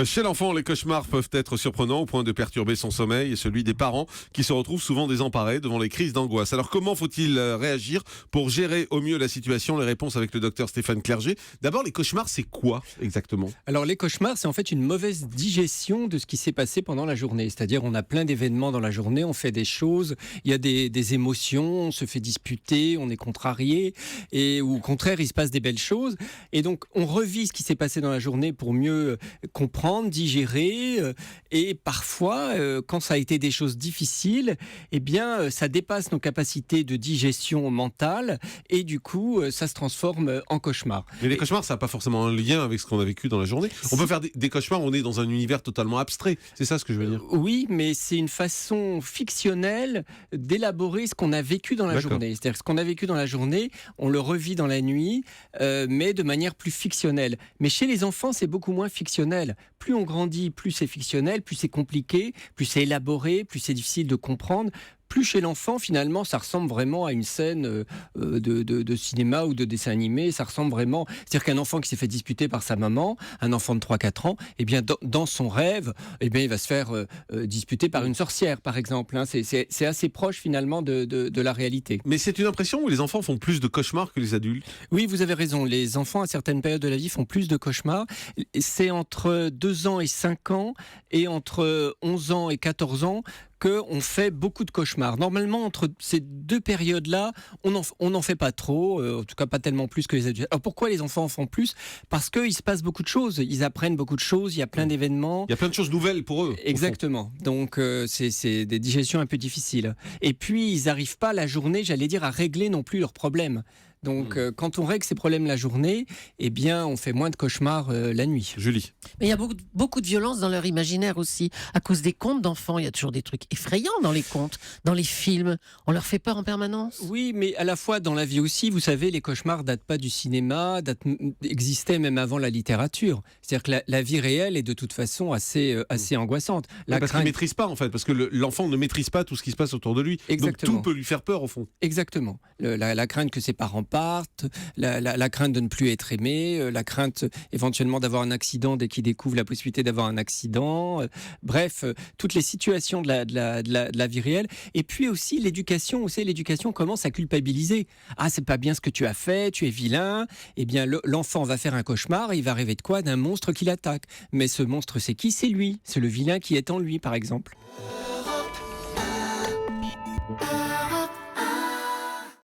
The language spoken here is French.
Chez l'enfant, les cauchemars peuvent être surprenants au point de perturber son sommeil et celui des parents qui se retrouvent souvent désemparés devant les crises d'angoisse. Alors comment faut-il réagir pour gérer au mieux la situation? Les réponses avec le docteur Stéphane Clerget. D'abord, les cauchemars, c'est quoi exactement? Alors les cauchemars, c'est en fait une mauvaise digestion de ce qui s'est passé pendant la journée. C'est-à-dire on a plein d'événements dans la journée, on fait des choses, il y a des émotions, on se fait disputer, on est contrarié, ou au contraire il se passe des belles choses. Et donc on revit ce qui s'est passé dans la journée pour mieux comprendre, digérer, et parfois quand ça a été des choses difficiles, eh bien ça dépasse nos capacités de digestion mentale et du coup ça se transforme en cauchemar. Mais les cauchemars, ça n'a pas forcément un lien avec ce qu'on a vécu dans la journée. On peut faire des cauchemars, on est dans un univers totalement abstrait. C'est ça ce que je veux dire. Oui, mais c'est une façon fictionnelle d'élaborer ce qu'on a vécu dans la journée. C'est-à-dire ce qu'on a vécu dans la journée, on le revit dans la nuit, mais de manière plus fictionnelle. Mais chez les enfants, c'est beaucoup moins fictionnel. Plus on grandit, plus c'est fictionnel, plus c'est compliqué, plus c'est élaboré, plus c'est difficile de comprendre. Plus chez l'enfant, finalement, ça ressemble vraiment à une scène de cinéma ou de dessin animé. Ça ressemble vraiment... C'est-à-dire qu'un enfant qui s'est fait disputer par sa maman, un enfant de 3-4 ans, eh bien, dans son rêve, eh bien, il va se faire disputer par une sorcière, par exemple. Hein. C'est assez proche, finalement, de la réalité. Mais c'est une impression où les enfants font plus de cauchemars que les adultes? Oui, vous avez raison. Les enfants, à certaines périodes de la vie, font plus de cauchemars. C'est entre 2 ans et 5 ans et entre 11 ans et 14 ans qu'on fait beaucoup de cauchemars. Normalement, entre ces deux périodes-là, on n'en fait pas trop, en tout cas pas tellement plus que les adultes. Alors pourquoi les enfants en font plus? Parce qu'il se passe beaucoup de choses, ils apprennent beaucoup de choses, il y a plein d'événements. Il y a plein de choses nouvelles pour eux. Exactement, donc c'est des digestions un peu difficiles. Et puis ils n'arrivent pas la journée, j'allais dire, à régler non plus leurs problèmes. Donc, quand on règle ces problèmes la journée, eh bien, on fait moins de cauchemars la nuit. Julie. Mais il y a beaucoup de violence dans leur imaginaire aussi. À cause des contes d'enfants, il y a toujours des trucs effrayants dans les contes, dans les films. On leur fait peur en permanence. Oui, mais à la fois dans la vie aussi, vous savez, les cauchemars datent pas du cinéma, existaient même avant la littérature. C'est-à-dire que la vie réelle est de toute façon assez angoissante. Parce qu'il ne maîtrise pas, en fait, parce que l'enfant ne maîtrise pas tout ce qui se passe autour de lui. Exactement. Donc tout peut lui faire peur, au fond. Exactement. La crainte que ses parents partent, la crainte de ne plus être aimé, la crainte éventuellement d'avoir un accident dès qu'il découvre la possibilité d'avoir un accident. Bref, toutes les situations de la vie réelle. Et puis aussi l'éducation. Vous savez, l'éducation commence à culpabiliser. Ah, c'est pas bien ce que tu as fait, tu es vilain. Eh bien, l'enfant va faire un cauchemar et il va rêver de quoi? D'un monstre qui l'attaque. Mais ce monstre, c'est qui? C'est lui. C'est le vilain qui est en lui, par exemple.